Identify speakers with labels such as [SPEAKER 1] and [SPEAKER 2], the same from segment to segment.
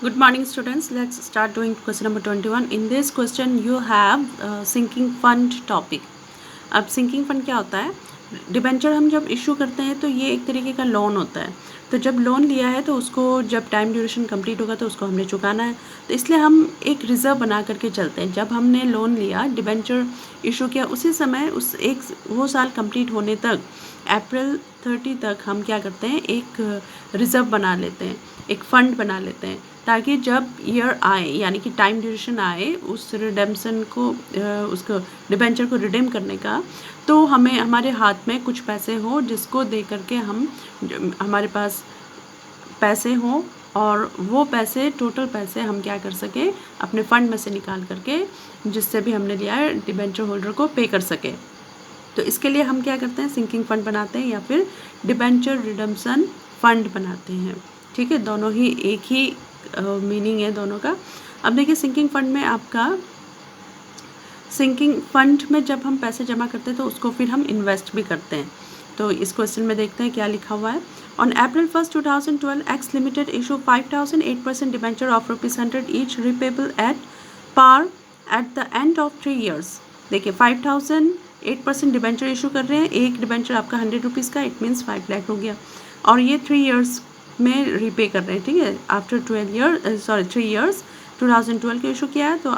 [SPEAKER 1] Good morning, students. Let's start doing question number 21. In this question, you have sinking fund topic. अब sinking fund क्या होता है? Debenture हम जब issue करते हैं तो ये एक तरीके का लोन होता है. तो जब लोन लिया है तो उसको जब टाइम ड्यूरेशन कंप्लीट होगा तो उसको हमने चुकाना है. तो इसलिए हम एक रिजर्व बना करके चलते हैं. जब हमने लोन लिया, डिबेंचर इशू किया, उसी समय उस एक वो साल कंप्लीट होने तक अप्रैल 30 तक हम क्या करते हैं, एक रिजर्व बना लेते हैं, एक फ़ंड बना लेते हैं, ताकि जब ईयर आए यानी कि टाइम ड्यूरेशन आए उस रिडेम्पशन को उसको डिबेंचर को रिडीम करने का, तो हमें हमारे हाथ में कुछ पैसे हो जिसको दे करके हम हमारे पास पैसे हों और वो पैसे टोटल पैसे हम क्या कर सकें, अपने फ़ंड में से निकाल करके जिससे भी हमने लिया है डिबेंचर होल्डर को पे कर सके. तो इसके लिए हम क्या करते हैं, सिंकिंग फंड बनाते हैं या फिर डिबेंचर रिडम्पशन फंड बनाते हैं. ठीक है, दोनों ही एक ही मीनिंग है दोनों का. अब देखिए, सिंकिंग फंड में आपका सिंकिंग फंड में जब हम पैसे जमा करते हैं तो उसको फिर हम इन्वेस्ट भी करते हैं. तो इस क्वेश्चन में देखते हैं क्या लिखा हुआ है. On April 1, 2012 X limited issue 5000 8% debenture of ₹100 each repayable at par at the end of 3 years. देखिए, 5000 8% डिबेंचर इशू कर रहे हैं. एक डिबेंचर आपका ₹100 का, इट मीन्स 5 लाख हो गया, और ये 3 years में रीपे कर रहे हैं. ठीक है, आफ्टर 3 years 2012 के इशू किया है तो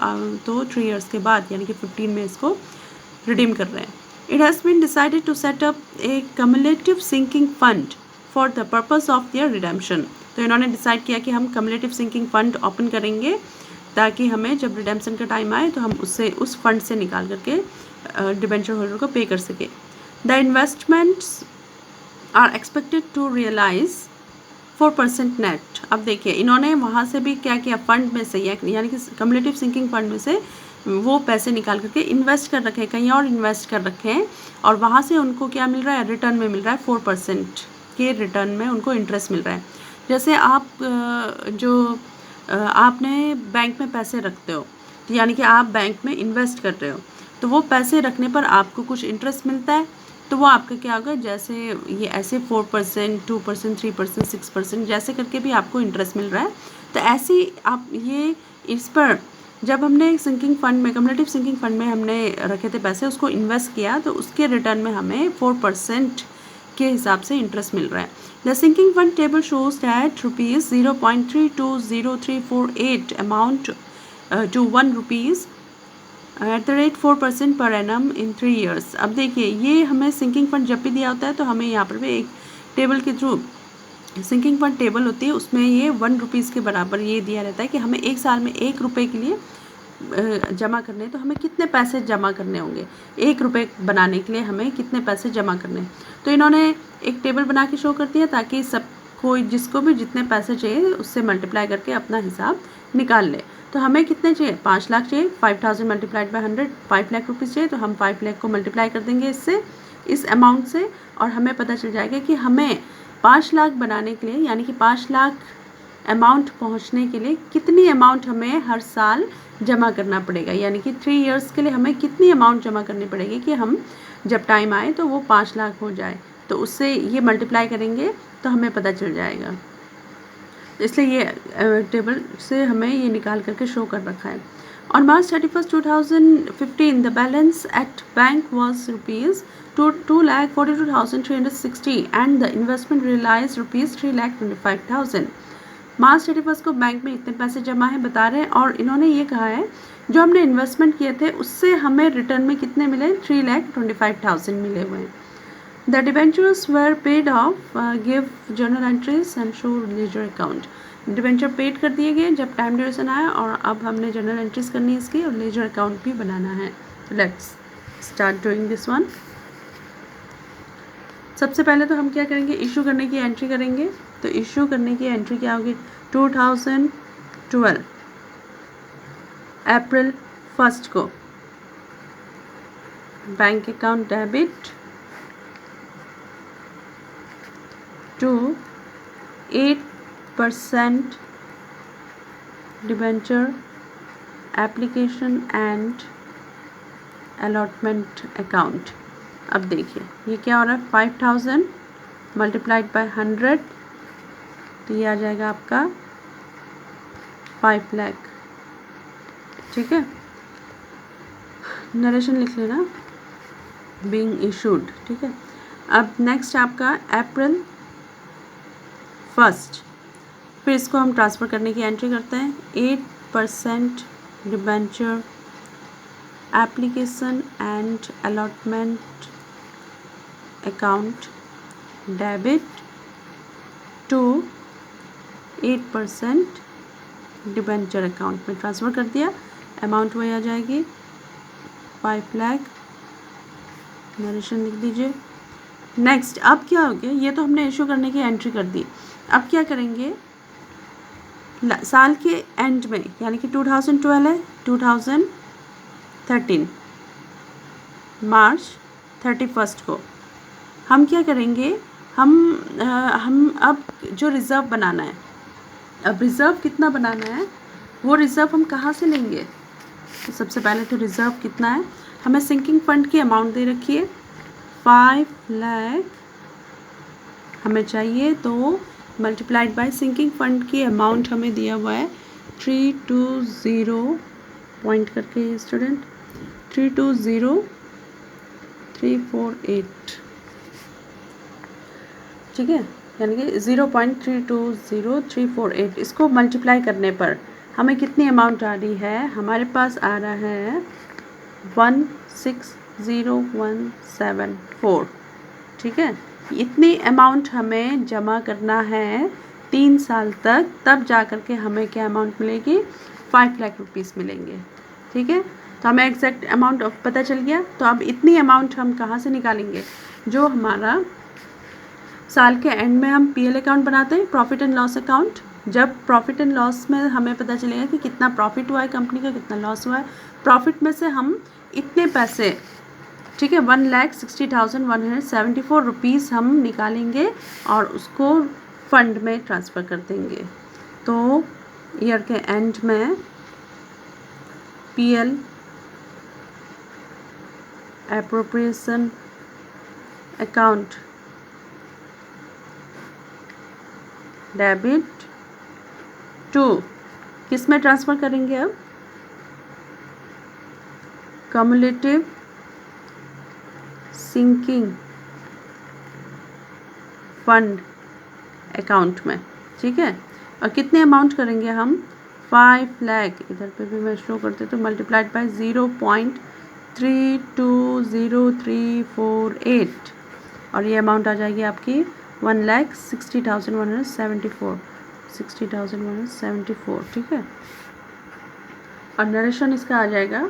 [SPEAKER 1] 3 years के बाद यानी कि 15 में इसको रिडीम कर रहे हैं. It has been decided to set up a cumulative sinking fund for the purpose of their redemption. तो इन्होंने डिसाइड किया कि हम कम्युलेटिव सिंकिंग फंड ओपन करेंगे ताकि हमें जब रिडेम्पशन का टाइम आए तो हम उस फंड से निकाल करके डिबेंचर होल्डर को पे कर सके. The investments are expected to realise 4% net. अब देखिए, इन्होंने वहाँ से भी क्या किया, फंड में से यानी कि कम्युलेटिव सिंकिंग फंड में से वो पैसे निकाल करके इन्वेस्ट कर रखे हैं, कहीं और इन्वेस्ट कर रखे हैं, और वहाँ से उनको क्या मिल रहा है, रिटर्न में मिल रहा है 4% के रिटर्न में उनको इंटरेस्ट मिल रहा है. जैसे आपने बैंक में पैसे रखते हो, तो यानी कि आप बैंक में इन्वेस्ट कर रहे हो, तो वो पैसे रखने पर आपको कुछ इंटरेस्ट मिलता है. तो वो आपका क्या होगा, जैसे ये ऐसे 4%, 2%, 3%, 6% जैसे करके भी आपको इंटरेस्ट मिल रहा है. तो ऐसे आप ये इस पर जब हमने सिंकिंग फंड में, कम्युलेटिव सिंकिंग फंड में हमने रखे थे पैसे, उसको इन्वेस्ट किया, तो उसके रिटर्न में हमें 4% के हिसाब से इंटरेस्ट मिल रहा है. The sinking fund table shows that ₹0.320348 amount to ₹1 @4% per annum in 3 years. अब देखिए, ये हमें सिंकिंग फंड जब भी दिया होता है तो हमें यहाँ पर भी एक टेबल के थ्रू सिंकिंग फंड टेबल होती है, उसमें ये ₹1 के बराबर ये दिया रहता है कि हमें एक साल में ₹1 के लिए जमा करने हैं, तो हमें कितने पैसे जमा करने होंगे, ₹1 बनाने के लिए हमें कितने पैसे जमा करने हैं. तो इन्होंने एक टेबल बना के शो कर दिया ताकि सब कोई जिसको भी जितने पैसे चाहिए उससे मल्टीप्लाई करके अपना हिसाब निकाल ले. तो हमें कितने चाहिए, 5 लाख चाहिए. 5000 मल्टीप्लाइड बाई 100 5 लाख रुपीज़ चाहिए, तो हम 5 लाख को मल्टीप्लाई कर देंगे इससे, इस अमाउंट से, और हमें पता चल जाएगा कि हमें 5 लाख बनाने के लिए यानी कि 5 लाख अमाउंट पहुंचने के लिए कितनी अमाउंट हमें हर साल जमा करना पड़ेगा, यानी कि 3 years के लिए हमें कितनी अमाउंट जमा करनी पड़ेगी कि हम जब टाइम आए तो वो 5 लाख हो जाए. तो उससे ये मल्टीप्लाई करेंगे तो हमें पता चल जाएगा. इसलिए ये टेबल से हमें ये निकाल करके शो कर रखा है. On March 31st, 2015, the balance at bank was ₹2,42,360 and the investment realized ₹3,25,000. मार्च 31 को बैंक में इतने पैसे जमा हैं बता रहे हैं, और इन्होंने ये कहा है जो हमने इन्वेस्टमेंट किए थे उससे हमें रिटर्न में कितने मिले, 3,25,000 मिले हुए हैं. The debentures were paid off. Give journal entries and show ledger account. Debenture paid कर दिए गए जब टाइम ड्यूरेशन आया, और अब हमने जर्नल एंट्रीज करनी है इसकी, और लेजर अकाउंट भी बनाना है. Let's start doing this one. सबसे पहले तो हम क्या करेंगे, इशू करने की एंट्री करेंगे. तो इशू करने की एंट्री क्या होगी, 2012 अप्रैल 1 को bank account debit to 8% debenture application and allotment account. अब देखिए ये क्या हो रहा है, 5000 मल्टीप्लाइड बाय 100, तो ये आ जाएगा आपका 5 लाख, ठीक है। नरेशन लिख लेना, बीइंग इशूड, ठीक है। अब नेक्स्ट आपका अप्रैल 1, फिर इसको हम ट्रांसफ़र करने की एंट्री करते हैं। 8% debenture application and allotment account debit to 8% debenture account में ट्रांसफ़र कर दिया। अमाउंट वही आ जाएगी 5 लाख। नरेशन लिख दीजिए। नेक्स्ट अब क्या हो गया, ये तो हमने इशू करने की एंट्री कर दी। अब क्या करेंगे, साल के एंड में, यानी कि 2012 है, 2013 मार्च 31 को हम क्या करेंगे, हम अब जो रिज़र्व बनाना है, अब रिज़र्व कितना बनाना है, वो रिज़र्व हम कहाँ से लेंगे। तो सबसे पहले तो रिज़र्व कितना है, हमें सिंकिंग फंड की अमाउंट दे रखी है 5 लाख हमें चाहिए, तो मल्टीप्लाइड बाय सिंकिंग फंड की अमाउंट हमें दिया हुआ है 320 पॉइंट करके स्टूडेंट 320348, ठीक है, यानी कि 0.320348। इसको मल्टीप्लाई करने पर हमें कितनी अमाउंट आ रही है, हमारे पास आ रहा है 160174, ठीक है। इतनी अमाउंट हमें जमा करना है 3 साल तक, तब जा कर के हमें क्या अमाउंट मिलेगी, 5 लाख रुपीज़ मिलेंगे, ठीक है। तो हमें एग्जैक्ट अमाउंट पता चल गया। तो अब इतनी अमाउंट हम कहाँ से निकालेंगे, जो हमारा साल के एंड में हम पीएल अकाउंट बनाते हैं, प्रॉफिट एंड लॉस अकाउंट। जब प्रॉफिट एंड लॉस में हमें पता चलेगा कि कितना प्रॉफिट हुआ है कंपनी का, कितना लॉस हुआ है, प्रॉफिट में से हम इतने पैसे, ठीक है, 1,60,174 रुपीज़ हम निकालेंगे और उसको फंड में ट्रांसफ़र कर देंगे। तो ईयर के एंड में PL appropriation account debit to किस में ट्रांसफ़र करेंगे, अब कम्युलेटिव सिंकिंग फंड अकाउंट में, ठीक है। और कितने अमाउंट करेंगे हम, 5 लाख, इधर पे भी मैं शो करती हूँ, तो मल्टीप्लाइड बाय 0.320348 और ये अमाउंट आ जाएगी आपकी 1,60,174, ठीक है। और नरेशन इसका आ जाएगा,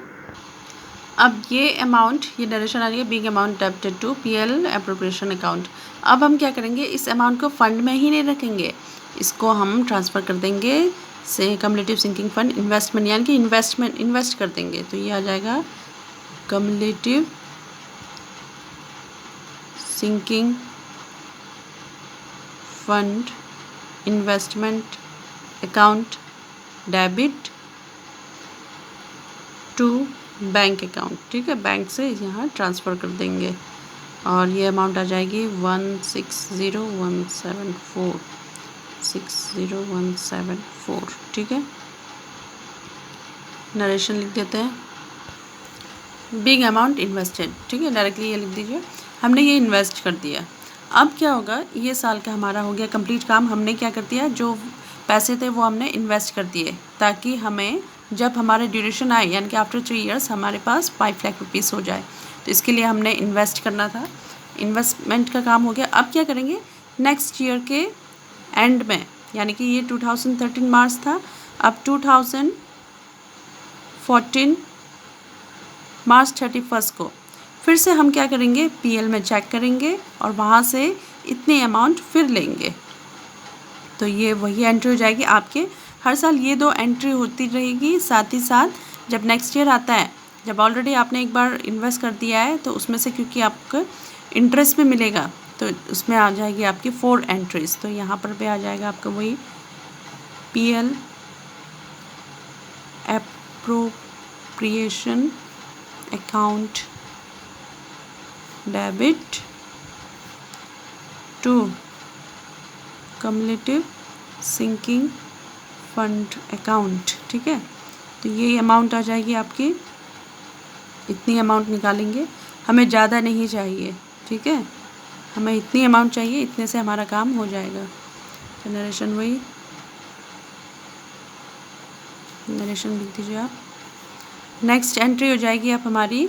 [SPEAKER 1] अब ये अमाउंट, ये नरेशन आ रही है, big amount debited to PL appropriation account. अब हम क्या करेंगे, इस अमाउंट को फंड में ही नहीं रखेंगे, इसको हम ट्रांसफ़र कर देंगे से कम्युलेटिव सिंकिंग फंड इन्वेस्टमेंट, यानी कि इन्वेस्ट कर देंगे। तो ये आ जाएगा cumulative sinking fund investment account debit to bank account, ठीक है, बैंक से यहाँ ट्रांसफ़र कर देंगे और ये अमाउंट आ जाएगी 160,174, ठीक है। नरेशन लिख देते हैं, बिग अमाउंट इन्वेस्टेड, ठीक है, डायरेक्टली ये लिख दीजिए, हमने ये इन्वेस्ट कर दिया। अब क्या होगा, ये साल का हमारा हो गया कंप्लीट काम। हमने क्या कर दिया, जो पैसे थे वो हमने इन्वेस्ट कर दिए, ताकि हमें जब हमारे ड्यूरेशन आए, यानी कि आफ्टर 3 इयर्स हमारे पास 5 लाख रुपीज़ हो जाए। तो इसके लिए हमने इन्वेस्ट करना था, इन्वेस्टमेंट का काम हो गया। अब क्या करेंगे, नेक्स्ट ईयर के एंड में, यानी कि ये 2013 मार्च था, अब 2014 मार्च 31 को फिर से हम क्या करेंगे, पीएल में चेक करेंगे और वहाँ से इतनी अमाउंट फिर लेंगे। तो ये वही एंट्री हो जाएगी आपके, हर साल ये 2 एंट्री होती रहेगी। साथ ही साथ जब नेक्स्ट ईयर आता है, जब ऑलरेडी आपने एक बार इन्वेस्ट कर दिया है, तो उसमें से क्योंकि आपको इंटरेस्ट भी मिलेगा, तो उसमें आ जाएगी आपकी 4 एंट्रीज। तो यहाँ पर भी आ जाएगा आपका वही PL appropriation account debit to cumulative sinking fund account, ठीक है। तो ये अमाउंट आ जाएगी आपकी, इतनी अमाउंट निकालेंगे, हमें ज़्यादा नहीं चाहिए, ठीक है, हमें इतनी अमाउंट चाहिए, इतने से हमारा काम हो जाएगा। तो नरेशन वही नरेशन लिख दीजिए आप। नेक्स्ट एंट्री हो जाएगी आप हमारी,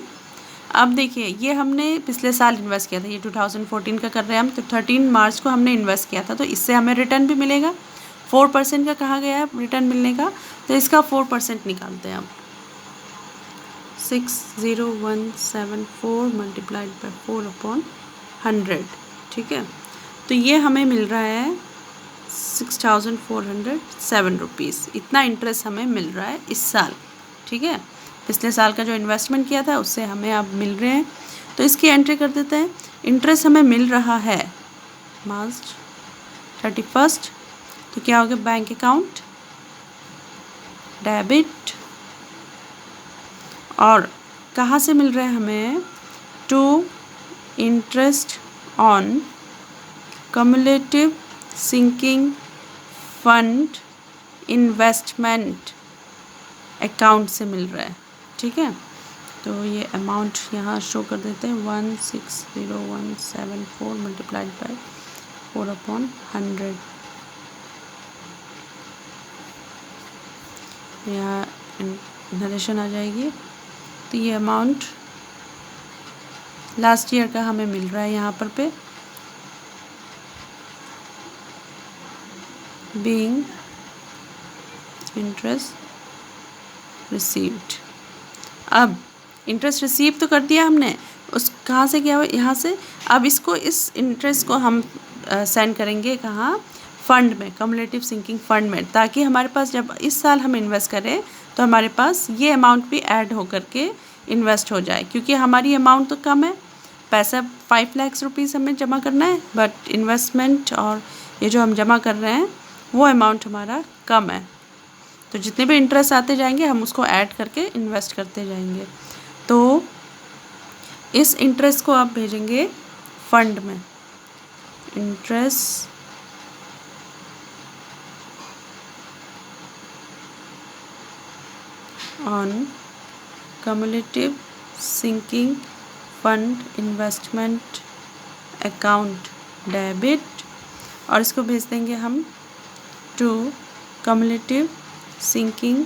[SPEAKER 1] अब देखिए ये हमने पिछले साल इन्वेस्ट किया था, ये 2014 का कर रहे हैं हम, तो 13 मार्च को हमने इन्वेस्ट किया था, तो इससे हमें रिटर्न भी मिलेगा। 4% का कहा गया है रिटर्न मिलने का, तो इसका 4% निकालते हैं हम। 60174 मल्टीप्लाइड बाई 4/100, ठीक है। तो ये हमें मिल रहा है 6407 रुपीज़, इतना इंटरेस्ट हमें मिल रहा है इस साल, ठीक है। पिछले साल का जो इन्वेस्टमेंट किया था उससे हमें अब मिल रहे हैं, तो इसकी एंट्री कर देते हैं। इंटरेस्ट हमें मिल रहा है मार्च 31, तो क्या हो गया, बैंक अकाउंट डेबिट, और कहाँ से मिल रहा है हमें, to interest on cumulative sinking fund investment account से मिल रहा है, ठीक है। तो ये अमाउंट यहाँ शो कर देते हैं, 160,174 मल्टीप्लाइड बाई 4/100, यहाँ नरेशन आ जाएगी। तो ये अमाउंट लास्ट ईयर का हमें मिल रहा है यहाँ पे, बीइंग इंटरेस्ट रिसीव्ड। अब इंटरेस्ट रिसीव तो कर दिया हमने, उस कहाँ से किया हुआ, यहाँ से। अब इसको, इस इंटरेस्ट को हम सेंड करेंगे कहाँ, फंड में, कम्युलेटिव सिंकिंग फंड में, ताकि हमारे पास जब इस साल हम इन्वेस्ट करें तो हमारे पास ये अमाउंट भी ऐड होकर के इन्वेस्ट हो जाए, क्योंकि हमारी अमाउंट तो कम है, पैसा 5 लाख रुपीज़ हमें जमा करना है, बट इन्वेस्टमेंट और ये जो हम जमा कर रहे हैं वो अमाउंट हमारा कम है। तो जितने भी इंटरेस्ट आते जाएंगे हम उसको ऐड करके इन्वेस्ट करते जाएंगे। तो इस इंटरेस्ट को आप भेजेंगे फंड में, interest on cumulative sinking fund investment account debit, और इसको भेज देंगे हम to cumulative sinking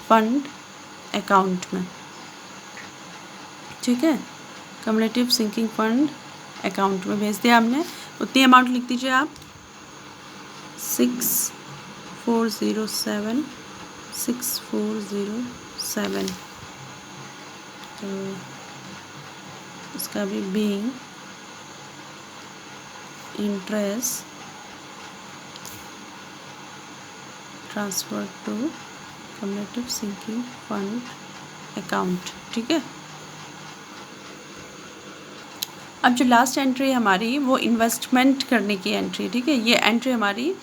[SPEAKER 1] fund account में, ठीक है। कम्युलेटिव सिंकिंग फंड अकाउंट में भेज दिया हमने। उतनी अमाउंट लिख दीजिए आप, 6407 तो इसका भी being interest transfer to cumulative sinking fund account, ठीक है। अब जो लास्ट एंट्री हमारी वो इन्वेस्टमेंट करने की एंट्री, ठीक है। ये एंट्री हमारी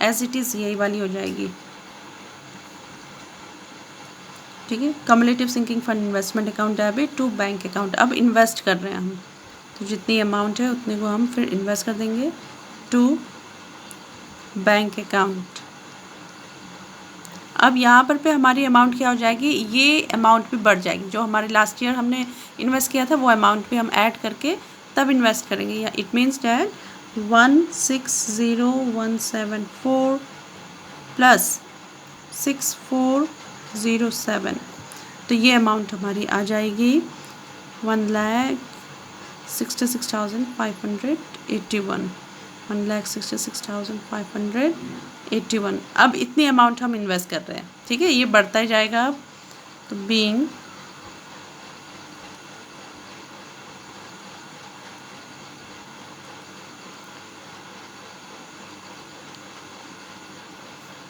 [SPEAKER 1] एज इट इज़ यही वाली हो जाएगी, ठीक है। Cumulative sinking fund investment account debit to bank account, अब इन्वेस्ट कर रहे हैं हम, तो जितनी अमाउंट है उतने को हम फिर इन्वेस्ट कर देंगे टू बैंक अकाउंट। अब यहाँ पर हमारी अमाउंट क्या हो जाएगी, ये अमाउंट भी बढ़ जाएगी, जो हमारे लास्ट ईयर हमने इन्वेस्ट किया था वो अमाउंट भी हम ऐड करके तब इन्वेस्ट करेंगे। या इट मीन्स डैट 160,174 प्लस 6407, तो ये अमाउंट हमारी आ जाएगी 1,66,581, 1,66,581। अब इतनी अमाउंट हम इन्वेस्ट कर रहे हैं, ठीक है, ये बढ़ता ही जाएगा अब। तो बीइंग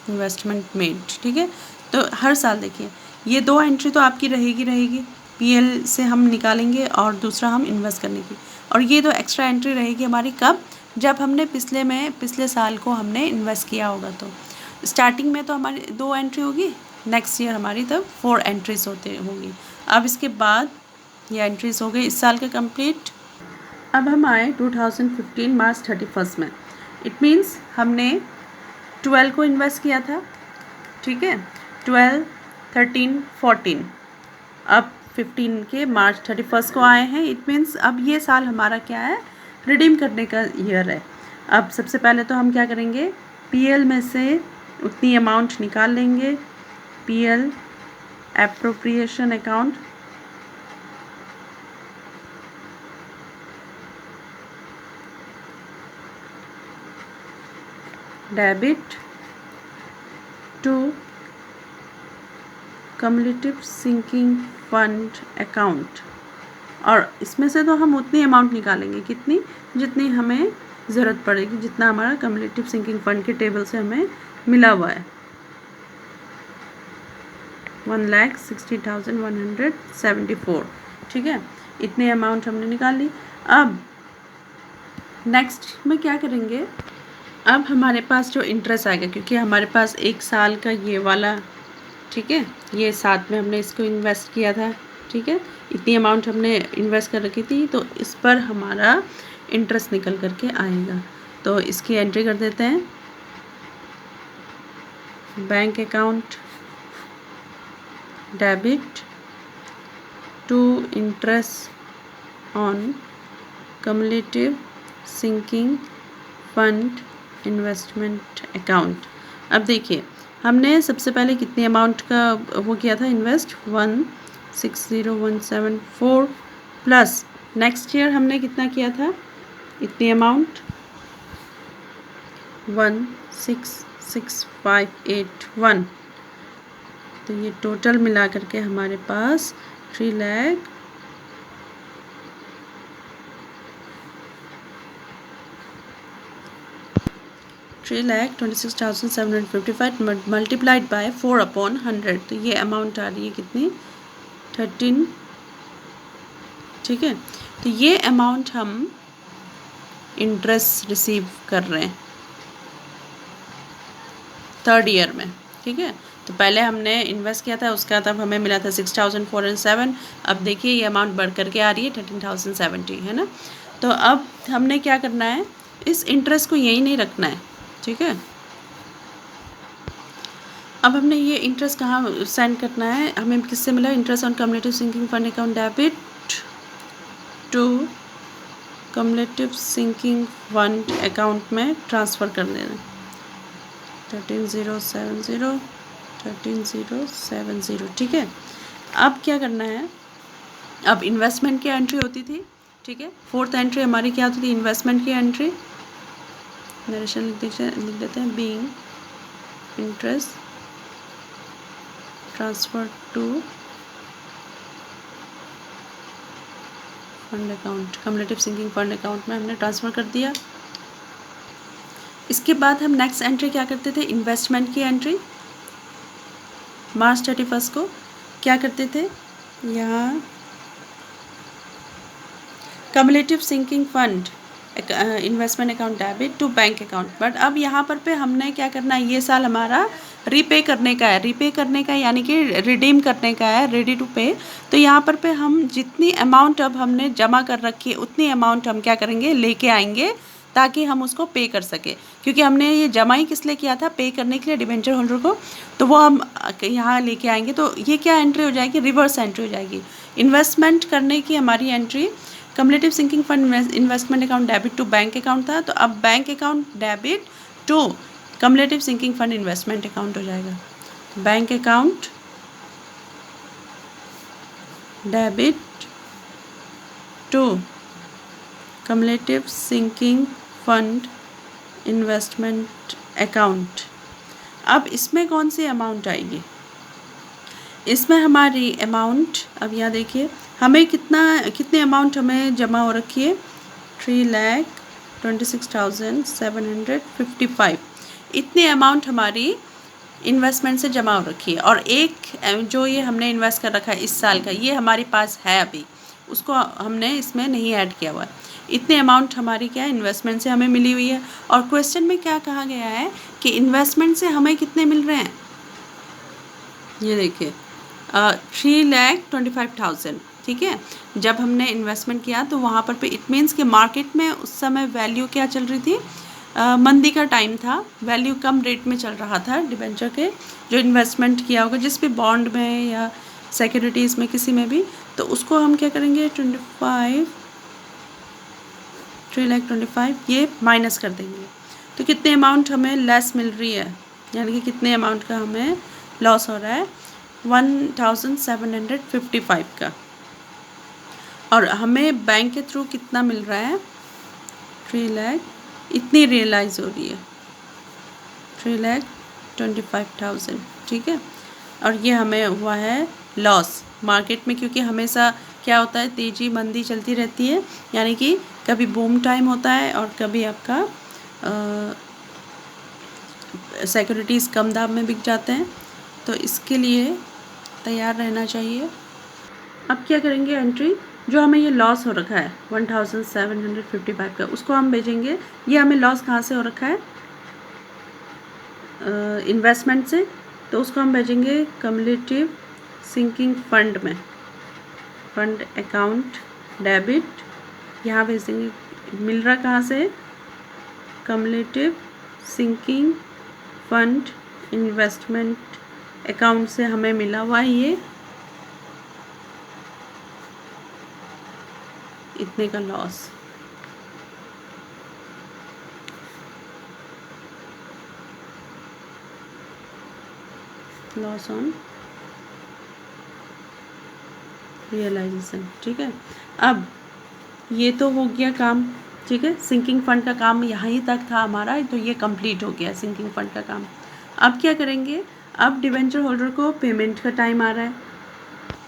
[SPEAKER 1] इन्वेस्टमेंट मेड, ठीक है। तो हर साल देखिए ये 2 एंट्री तो आपकी रहेगी, पीएल से हम निकालेंगे और दूसरा हम इन्वेस्ट करने की, और ये 2 एक्स्ट्रा एंट्री रहेगी हमारी कब, जब हमने पिछले साल को हमने इन्वेस्ट किया होगा। तो स्टार्टिंग में तो हमारी 2 एंट्री होगी, नेक्स्ट ईयर हमारी तब 4 एंट्रीज होंगी। अब इसके बाद ये एंट्रीज हो गई इस साल का कंप्लीट। अब हम आए 2015 मार्च 31 में, इट मीन्स हमने 12 को इन्वेस्ट किया था, ठीक है, 12, 13, 14, अब 15 के मार्च 31 को आए हैं। इट मीन्स अब ये साल हमारा क्या है, रिडीम करने का ईयर है। अब सबसे पहले तो हम क्या करेंगे, पीएल में से उतनी अमाउंट निकाल लेंगे, PL appropriation account, debit to cumulative sinking fund account, और इसमें से तो हम उतनी अमाउंट निकालेंगे, कितनी, जितनी हमें ज़रूरत पड़ेगी, जितना हमारा कम्युलेटिव सिंकिंग फंड के टेबल से हमें मिला हुआ है, 1,60,174। ठीक है, इतनी अमाउंट हमने निकाल ली। अब नेक्स्ट में क्या करेंगे, अब हमारे पास जो इंटरेस्ट आएगा, क्योंकि हमारे पास 1 साल का ये वाला, ठीक है, ये साथ में हमने इसको इन्वेस्ट किया था, ठीक है, इतनी अमाउंट हमने इन्वेस्ट कर रखी थी, तो इस पर हमारा इंटरेस्ट निकल करके आएगा। तो इसकी एंट्री कर देते हैं, bank account debit to interest on cumulative sinking fund investment account. अब देखिए, हमने सबसे पहले कितनी अमाउंट का वो किया था इन्वेस्ट, 1,60,174 प्लस नेक्स्ट ईयर हमने कितना किया था, इतनी अमाउंट 1,66,581। तो ये टोटल मिला करके हमारे पास 3,26,755 मल्टीप्लाइड बाय 4/100, तो ये अमाउंट आ रही है कितनी, 13। ठीक है, तो ये अमाउंट हम इंटरेस्ट रिसीव कर रहे हैं 3rd ईयर में। ठीक है, तो पहले हमने इन्वेस्ट किया था, उसका तब हमें मिला था 6,407। अब देखिए ये अमाउंट बढ़ करके आ रही है 13,070, है ना। तो अब हमने क्या करना है, इस इंटरेस्ट को यही नहीं रखना है। ठीक है, अब हमने ये इंटरेस्ट कहाँ सेंड करना है, हमें किससे मिला, interest on cumulative sinking fund account debit to cumulative sinking fund account में ट्रांसफ़र कर देना, 13,070। ठीक है, अब क्या करना है, अब इन्वेस्टमेंट की एंट्री होती थी। ठीक है, 4th एंट्री हमारी क्या होती थी, इन्वेस्टमेंट की एंट्री, नरेशन लिख देते हैं, being interest transfer to fund account, cumulative sinking fund account में हमने ट्रांसफ़र कर दिया। इसके बाद हम नेक्स्ट एंट्री क्या करते थे, इन्वेस्टमेंट की एंट्री, मार्च 31 को क्या करते थे, यहाँ cumulative sinking fund investment account debit to bank account. But अब यहाँ पर हमने क्या करना है, ये साल हमारा रीपे करने का है, रीपे करने का यानी कि रिडीम करने का है, रेडी टू पे। तो यहाँ पर हम जितनी अमाउंट अब हमने जमा कर रखी है उतनी अमाउंट हम क्या करेंगे, लेके आएंगे, ताकि हम उसको पे कर सके, क्योंकि हमने ये जमा ही किस लिए किया था, पे करने के लिए डिबेंचर होल्डर को। तो वो हम यहाँ लेके आएंगे, तो ये क्या एंट्री हो जाएगी, रिवर्स एंट्री हो जाएगी। इन्वेस्टमेंट करने की हमारी entry cumulative sinking fund investment account debit to bank account था, तो अब bank account debit to cumulative sinking fund investment account हो जाएगा, bank account debit to cumulative sinking fund investment account. अब इसमें कौन सी अमाउंट आएगी, इसमें हमारी अमाउंट, अब यहाँ देखिए हमें कितनी अमाउंट हमें जमा हो रखी है, 3,26,755, इतनी अमाउंट हमारी इन्वेस्टमेंट से जमा हो रखी है। और एक जो ये हमने इन्वेस्ट कर रखा है इस साल का, ये हमारे पास है अभी, उसको हमने इसमें नहीं ऐड किया हुआ है। इतनी अमाउंट हमारी क्या है, इन्वेस्टमेंट से हमें मिली हुई है। और क्वेश्चन में क्या कहा गया है कि इन्वेस्टमेंट से हमें कितने मिल रहे हैं, ये देखिए 3,25,000। ठीक है, जब हमने इन्वेस्टमेंट किया तो वहाँ पर इट मीन्स कि मार्केट में उस समय वैल्यू क्या चल रही थी, मंदी का टाइम था, वैल्यू कम रेट में चल रहा था डिबेंचर के, जो इन्वेस्टमेंट किया होगा जिस भी बॉन्ड में या सिक्योरिटीज़ में किसी में भी, तो उसको हम क्या करेंगे 3,25,000 ये माइनस कर देंगे। तो कितने अमाउंट हमें लेस मिल रही है, यानी कि कितने अमाउंट का हमें लॉस हो रहा है 1,755 का। और हमें बैंक के थ्रू कितना मिल रहा है 3 लाख, इतनी रियलाइज़ हो रही है 3,25,000, ठीक है। और ये हमें हुआ है लॉस मार्केट में, क्योंकि हमेशा क्या होता है तेज़ी मंदी चलती रहती है, यानी कि कभी बूम टाइम होता है और कभी आपका सिक्योरिटीज़ कम दाम में बिक जाते हैं, तो इसके लिए तैयार रहना चाहिए। अब क्या करेंगे एंट्री, जो हमें ये लॉस हो रखा है 1,755 का, उसको हम भेजेंगे। ये हमें लॉस कहाँ से हो रखा है इन्वेस्टमेंट से, तो उसको हम भेजेंगे कम्युलेटिव सिंकिंग फंड में, फंड अकाउंट डेबिट, यहाँ भेज देंगे। मिल रहा कहाँ से cumulative sinking fund investment account से हमें मिला हुआ है ये इतने का लॉस। लॉस ऑन रियलाइजेशन, ठीक है। अब ये तो हो गया काम, ठीक है। सिंकिंग फंड का काम यहीं तक था हमारा, तो ये कंप्लीट हो गया सिंकिंग फंड का काम। अब क्या करेंगे, अब डिवेंचर होल्डर को पेमेंट का टाइम आ रहा है,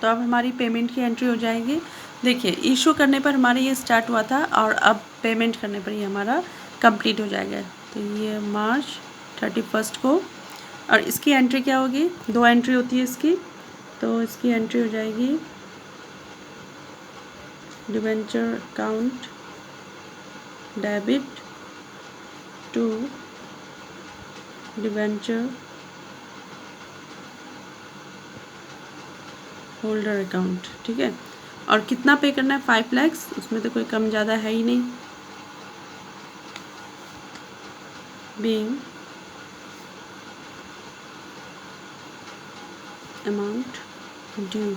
[SPEAKER 1] तो अब हमारी पेमेंट की एंट्री हो जाएगी। देखिए इशू करने पर हमारा ये स्टार्ट हुआ था और अब पेमेंट करने पर ये हमारा कंप्लीट हो जाएगा। तो ये March 31 को, और इसकी एंट्री क्या होगी, 2 एंट्री होती है इसकी, तो इसकी एंट्री हो जाएगी debenture account debit to debenture holder account, ठीक है। और कितना पे करना है 5 लाख, उसमें तो कोई कम ज़्यादा है ही नहीं। Being amount due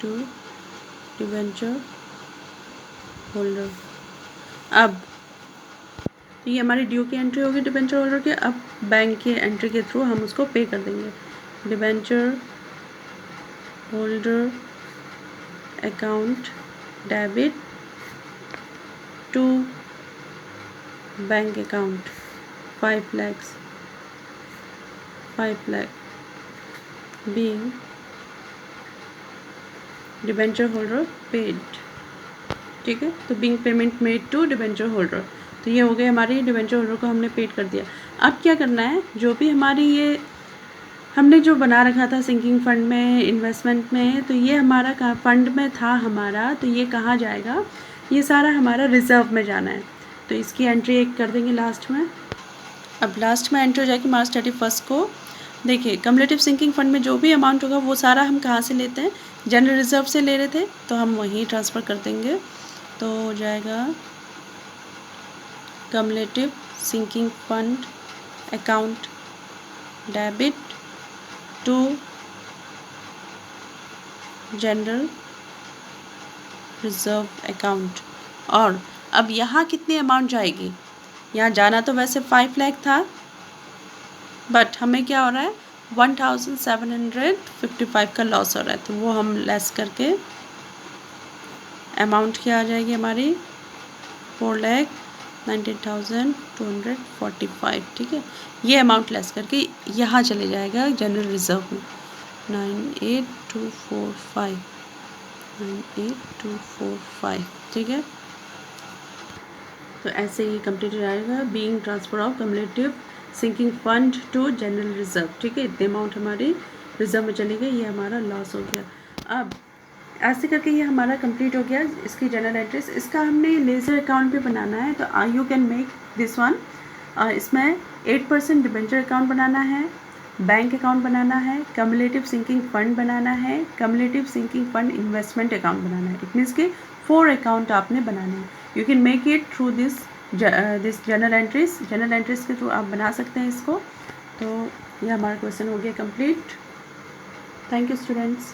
[SPEAKER 1] to debenture holder. अब ये हमारी ड्यू की एंट्री होगी डिवेंचर होल्डर के। अब बैंक की एंट्री के थ्रू हम उसको पे कर देंगे। Debenture holder account debit to bank account 5 lakh being debenture holder paid, ठीक है। तो being payment made to debenture holder, तो ये हो गए हमारी डिवेंचर होल्डर को हमने पेड कर दिया। अब क्या करना है, जो भी हमारी ये हमने जो बना रखा था सिंकिंग फंड में इन्वेस्टमेंट में, तो ये हमारा कहाँ फंड में था हमारा, तो ये कहाँ जाएगा, ये सारा हमारा रिजर्व में जाना है। तो इसकी एंट्री एक कर देंगे लास्ट में। अब लास्ट में एंट्री हो जाएगी March 31 को। देखिए कम्युलेटिव सिंकिंग फंड में जो भी अमाउंट होगा वो सारा हम कहाँ से लेते हैं, जनरल रिजर्व से ले रहे थे, तो हम वहीं ट्रांसफ़र कर देंगे। तो हो जाएगा cumulative sinking fund account debit to general reserve account. और अब यहाँ कितनी अमाउंट जाएगी, यहाँ जाना तो वैसे 5 लाख था, बट हमें क्या हो रहा है 1,755 का लॉस हो रहा है, तो वो हम लेस करके अमाउंट क्या आ जाएगी हमारी 4,19,245, ठीक है। ये अमाउंट लेस करके यहाँ चले जाएगा जनरल रिजर्व में 98,245, ठीक है। तो ऐसे ही कंप्लीट हो जाएगा being transfer of cumulative sinking fund to general reserve, ठीक है। इतने अमाउंट हमारी रिजर्व में चली गई, ये हमारा लॉस हो गया। अब ऐसे करके ये हमारा कंप्लीट हो गया इसकी जनरल एंट्रीज। इसका हमने लेजर अकाउंट भी बनाना है, तो you can make this one. इसमें 8% डिबेंचर अकाउंट बनाना है, बैंक अकाउंट बनाना है, कम्युलेटिव सिंकिंग फंड बनाना है, cumulative sinking fund investment account बनाना है। इट मीन्स के 4 अकाउंट आपने बनाने हैं। You can make it through this this journal entries के थ्रू आप बना सकते हैं इसको। तो ये हमारा क्वेश्चन हो गया कंप्लीट। Thank you students.